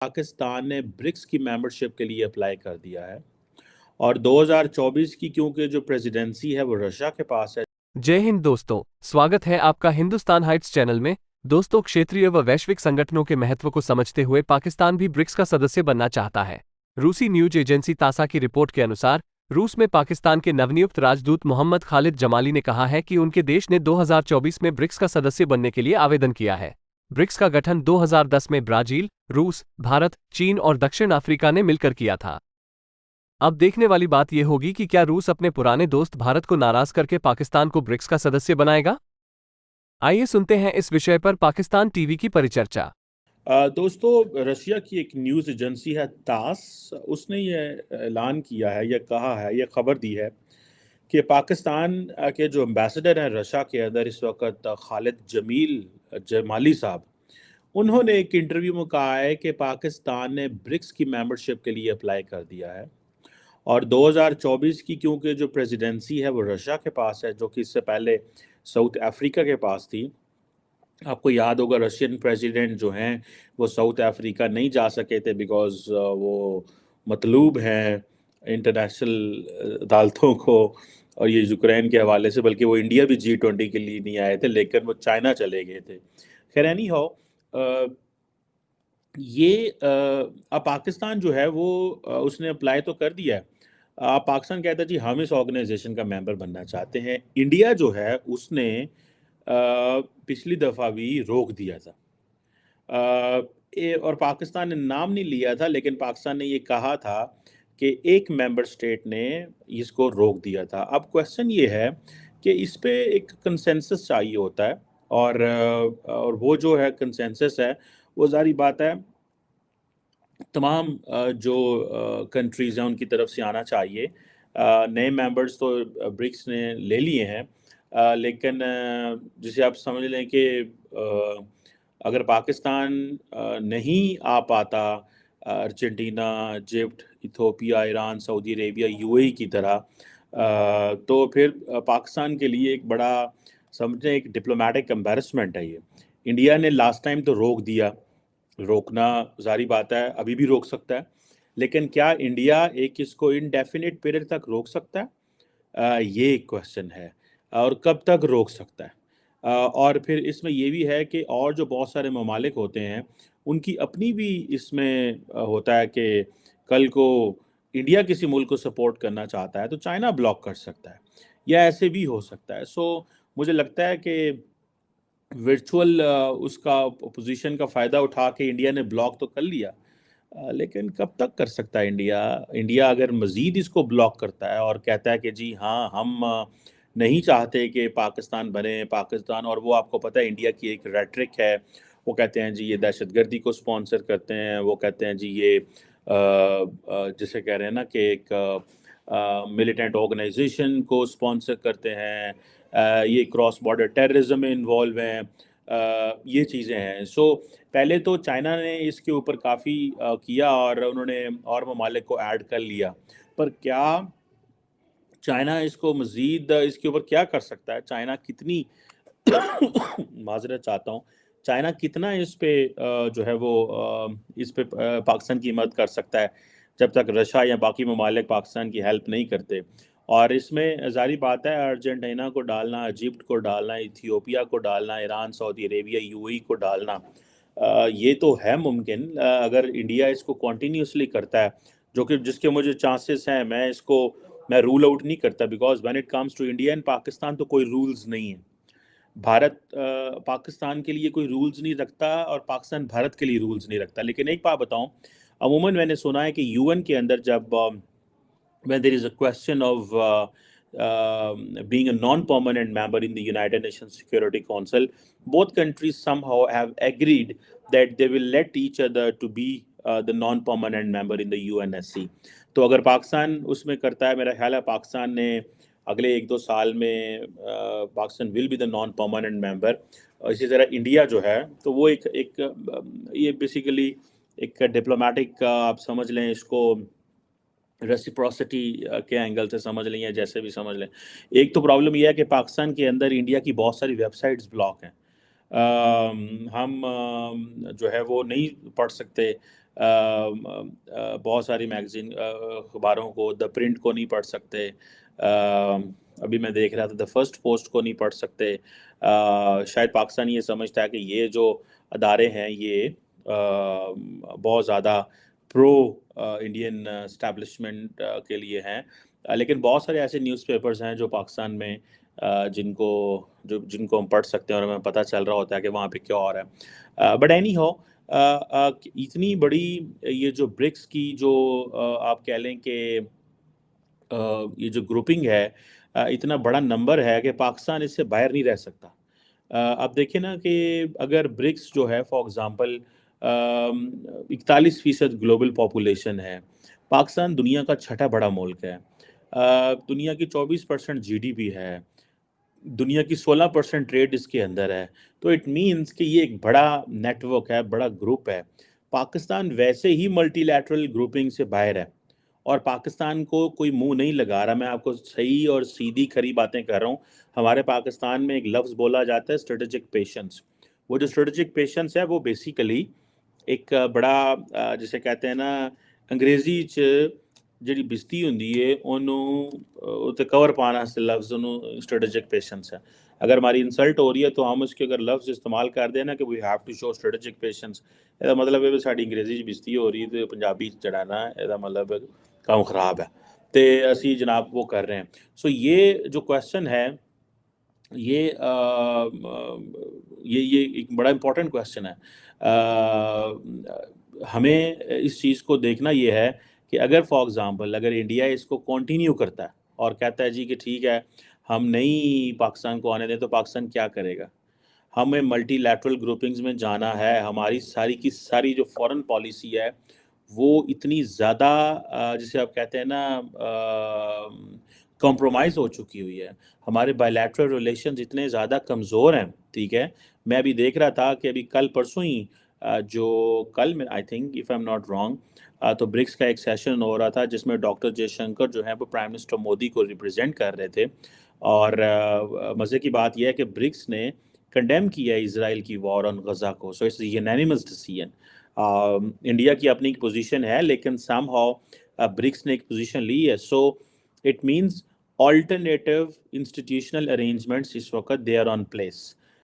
पाकिस्तान ने ब्रिक्स की मेंबरशिप के लिए अप्लाई कर दिया है और 2024 की क्योंकि जो प्रेसिडेंसी है वो रशिया के पास है। जय हिंद दोस्तों, स्वागत है आपका हिंदुस्तान हाइट्स चैनल में। दोस्तों, क्षेत्रीय व वैश्विक संगठनों के महत्व को समझते हुए पाकिस्तान भी ब्रिक्स का सदस्य बनना चाहता है। रूसी न्यूज एजेंसी तासा की रिपोर्ट के अनुसार रूस में पाकिस्तान के नवनियुक्त राजदूत मोहम्मद खालिद जमाली ने कहा है कि उनके देश ने 2024 में ब्रिक्स का सदस्य बनने के लिए आवेदन किया है। ब्रिक्स का गठन 2010 में ब्राजील, रूस, भारत, चीन और दक्षिण अफ्रीका ने मिलकर किया था। अब देखने वाली बात यह होगी कि क्या रूस अपने पुराने दोस्त भारत को नाराज करके पाकिस्तान को ब्रिक्स का सदस्य बनाएगा। आइए सुनते हैं इस विषय पर पाकिस्तान टीवी की परिचर्चा। दोस्तों, रशिया की एक न्यूज़ एजेंसी है तास, उसने ये ऐलान किया है, ये कहा है, ये खबर दी है कि पाकिस्तान के जो एम्बेसडर हैं रशिया के अंदर इस वक्त खालिद जमाली साहब, उन्होंने एक इंटरव्यू में कहा है कि पाकिस्तान ने ब्रिक्स की मेंबरशिप के लिए अप्लाई कर दिया है और 2024 की क्योंकि जो प्रेसिडेंसी है वो रशिया के पास है, जो कि इससे पहले साउथ अफ्रीका के पास थी। आपको याद होगा रशियन प्रेसिडेंट जो हैं वो साउथ अफ्रीका नहीं जा सके थे बिकॉज वो मतलूब हैं इंटरनेशनल अदालतों को, और ये यूक्रेन के हवाले से, बल्कि वो इंडिया भी G20 के लिए नहीं आए थे, लेकिन वो चाइना चले गए थे। खैर एनी हाउ, अब पाकिस्तान जो है वो उसने अप्लाई तो कर दिया है। पाकिस्तान कहता है जी हम इस ऑर्गेनाइजेशन का मेंबर बनना चाहते हैं। इंडिया जो है उसने पिछली दफ़ा भी रोक दिया था, और पाकिस्तान ने नाम नहीं लिया था, लेकिन पाकिस्तान ने ये कहा था कि एक मेंबर स्टेट ने इसको रोक दिया था। अब क्वेश्चन ये है कि इस पे एक कंसेंसस चाहिए होता है, और वो जो है कंसेंसस है वो ज़ाहिर बात है तमाम जो कंट्रीज़ हैं उनकी तरफ से आना चाहिए। नए मेंबर्स तो ब्रिक्स ने ले लिए हैं, लेकिन जिसे आप समझ लें कि अगर पाकिस्तान नहीं आ पाता Argentina, Egypt, Ethiopia, Iran, Saudi Arabia, UAE की तरह, तो फिर पाकिस्तान के लिए एक बड़ा समझें एक डिप्लोमेटिक एम्बैरेसमेंट है ये। इंडिया ने लास्ट टाइम तो रोक दिया, रोकना ज़ाहिर बात है अभी भी रोक सकता है, लेकिन क्या इंडिया एक इसको इनडेफिनिट पीरियड तक रोक सकता है? ये एक क्वेश्चन है, और कब तक रोक सकता है? और फिर इसमें ये भी है कि और जो बहुत सारे ममालिक होते हैं उनकी अपनी भी इसमें होता है कि कल को इंडिया किसी मुल्क को सपोर्ट करना चाहता है तो चाइना ब्लॉक कर सकता है, या ऐसे भी हो सकता है। सो मुझे लगता है कि वर्चुअल उसका अपोजिशन का फ़ायदा उठा के इंडिया ने ब्लॉक तो कर लिया, लेकिन कब तक कर सकता है इंडिया? इंडिया अगर मज़ीद इसको ब्लॉक करता है और कहता है कि जी हाँ, हम नहीं चाहते कि पाकिस्तान बने, पाकिस्तान, और वो आपको पता है इंडिया की एक रेटरिक है, वो कहते हैं जी ये दहशतगर्दी को स्पॉन्सर करते हैं, वो कहते हैं जी ये जिसे कह रहे हैं ना कि एक मिलिटेंट ऑर्गेनाइजेशन को स्पॉन्सर करते हैं, ये क्रॉस बॉर्डर टेररिज्म में इन्वॉल्व हैं, ये चीज़ें हैं। सो पहले तो चाइना ने इसके ऊपर काफ़ी किया और उन्होंने और ममालिक को ऐड कर लिया, पर क्या चाइना इसको मज़ीद इसके ऊपर क्या कर सकता है? चाइना कितनी माज़रत चाहता हूँ, चाइना कितना इस पे जो है वो इस पे पाकिस्तान की मदद कर सकता है, जब तक रशिया या बाकी ममालिक पाकिस्तान की हेल्प नहीं करते। और इसमें ज़ाहिर बात है अर्जेंटीना को डालना, इजिप्ट को डालना, इथियोपिया को डालना, ईरान, सऊदी अरेबिया, यूएई को डालना, ये तो है मुमकिन अगर इंडिया इसको कंटिन्यूअसली करता है, जो कि जिसके मुझे चांसेस हैं, मैं रूल आउट नहीं करता, because when it comes to India and Pakistan तो कोई रूल्स नहीं है। भारत पाकिस्तान के लिए कोई रूल्स नहीं रखता और पाकिस्तान भारत के लिए रूल्स नहीं रखता। लेकिन एक बात बताऊं, अमूमन मैंने सुना है कि यूएन के अंदर जब when there is a question of being a non-permanent member in the United Nations Security Council, both countries somehow have agreed that they will let each other to be the non-permanent member in the UNSC. तो अगर पाकिस्तान उसमें करता है, मेरा ख्याल है पाकिस्तान ने अगले 1-2 साल में Pakistan will be the non permanent member. इसी तरह इंडिया जो है तो वो ये बेसिकली एक डिप्लोमेटिक आप समझ लें इसको, रेसिप्रोसिटी के एंगल से समझ लें या जैसे भी समझ लें। एक तो प्रॉब्लम ये है कि पाकिस्तान के अंदर इंडिया की बहुत सारी वेबसाइट्स ब्लॉक हैं। हम जो है वो नहीं पढ़ सकते, بہت ساری میگزین اخباروں کو، دا پرنٹ کو نہیں پڑھ سکتے. ابھی میں دیکھ رہا تھا دا فرسٹ پوسٹ کو نہیں پڑھ سکتے. شاید پاکستان یہ سمجھتا ہے کہ یہ جو ادارے ہیں یہ بہت زیادہ پرو انڈین اسٹیبلشمنٹ کے لیے ہیں. لیکن بہت سارے ایسے نیوز پیپرز ہیں جو پاکستان میں جن کو ہم پڑھ سکتے ہیں اور ہمیں پتہ چل رہا ہوتا ہے کہ وہاں پہ کیا ہو رہا ہے. بٹ اینی ہو اتنی بڑی یہ جو برکس کی جو آپ کہہ لیں کہ یہ جو گروپنگ ہے، اتنا بڑا نمبر ہے کہ پاکستان اس سے باہر نہیں رہ سکتا. آپ دیکھیں نا کہ اگر برکس جو ہے فار ایگزامپل 41% گلوبل پاپولیشن ہے، پاکستان دنیا کا چھٹا بڑا ملک ہے، دنیا کی 24% GDP ہے، دنیا کی 16% ٹریڈ اس کے اندر ہے. تو اٹ مینس کہ یہ ایک بڑا نیٹ ورک ہے، بڑا گروپ ہے. پاکستان ویسے ہی ملٹی لیٹرل گروپنگ سے باہر ہے اور پاکستان کو کوئی منہ نہیں لگا رہا. میں آپ کو صحیح اور سیدھی کھری باتیں کر رہا ہوں. ہمارے پاکستان میں ایک لفظ بولا جاتا ہے اسٹریٹجک پیشنس. وہ جو اسٹریٹجک پیشنس ہے وہ بیسیکلی ایک بڑا جسے کہتے ہیں نا انگریزی جڑی بستی ہوندی ہے انہوں تے کور پانا سے لفظ انہوں اسٹریٹجک پیشنس ہے. اگر ہماری انسلٹ ہو رہی ہے تو ہم اس کے اگر لفظ استعمال کر دیں نا کہ we have to show strategic patience, یہ مطلب ہے ساری انگریزی بستی ہو رہی ہے تو پنجابی چڑھانا یہ مطلب کام خراب ہے تے اسی جناب وہ کر رہے ہیں. سو یہ جو کویسچن ہے یہ ایک بڑا امپورٹنٹ کویسچن ہے. ہمیں اس چیز کو دیکھنا یہ ہے کہ اگر فار ایگزامپل اگر انڈیا اس کو کنٹینیو کرتا ہے اور کہتا ہے جی کہ ٹھیک ہے ہم نہیں پاکستان کو آنے دیں، تو پاکستان کیا کرے گا؟ ہمیں ملٹی لیٹرل گروپنگز میں جانا ہے. ہماری ساری کی ساری جو فورن پالیسی ہے وہ اتنی زیادہ جسے آپ کہتے ہیں نا کمپرومائز ہو چکی ہوئی ہے. ہمارے بائی لیٹرل ریلیشنز اتنے زیادہ کمزور ہیں. ٹھیک ہے، میں ابھی دیکھ رہا تھا کہ ابھی کل پرسوں ہی جو کل میں I think if I am not wrong تو برکس کا ایک سیشن ہو رہا تھا جس میں ڈاکٹر جے شنکر جو ہیں وہ پرائم منسٹر مودی کو ریپرزینٹ کر رہے تھے. اور مزے کی بات یہ ہے کہ برکس نے کنڈیم کیا ہے اسرائیل کی وار آن غزہ کو. So it's unanimous decision. India کی اپنی ایک پوزیشن ہے لیکن سم ہاؤ برکس نے ایک پوزیشن لی ہے. So it means alternative institutional arrangements اس وقت دے آر آن پلیس.